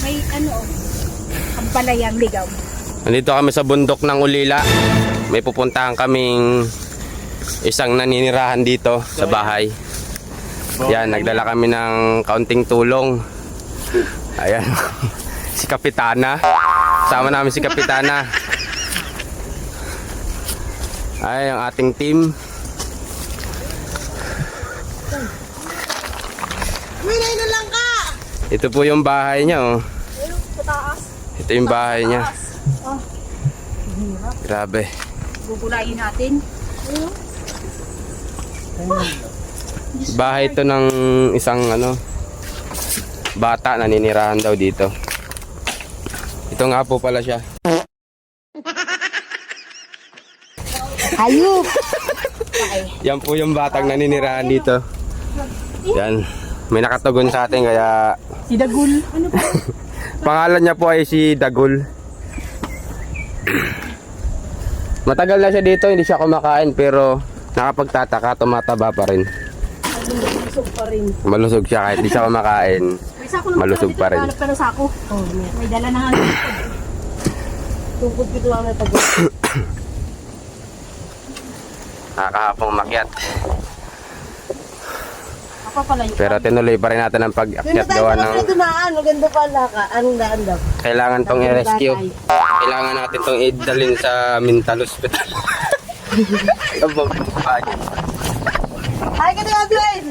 May ano, ang palayang ligaw. Nandito kami sa bundok ng Ulila. May pupuntahan kaming isang naninirahan dito sa bahay. Yan, nagdala kami ng kaunting tulong. Ayan. Si Kapitana. Sama namin si Kapitana. Ay, ang ating team. Minay na lang ka! Ito po yung bahay niya, oh. Ayun, sa taas. Ito yung bahay niya. Oh, Grabe. gugulayin natin. Ayun. Bahay ito ng isang bata, naninirahan daw dito. Ito nga po pala siya. Hayop! Yan po yung batang naninirahan dito. Yan. May nakatugon sa atin kaya Si Dagul. Ano ba? pangalan niya po ay si Dagul. Matagal na siya dito, hindi siya kumakain pero nakapagtataka, tumataba pa rin. Malusog pa rin. Malusog siya kahit hindi siya kumakain. May sako naman Malusog pa rin. Hanap ka ng sako. Oh, may dala na nga. Tungkod ko lang na tago. Nakakahapong makyat. Ako pala yun. Pero tinuloy pa rin natin ang pag-akyat gawa ng Maganda pala ka. Anong daan daw? kailangan tong i-rescue. Kailangan natin tong idalhin sa mental hospital. Hi, ka na, Adrian!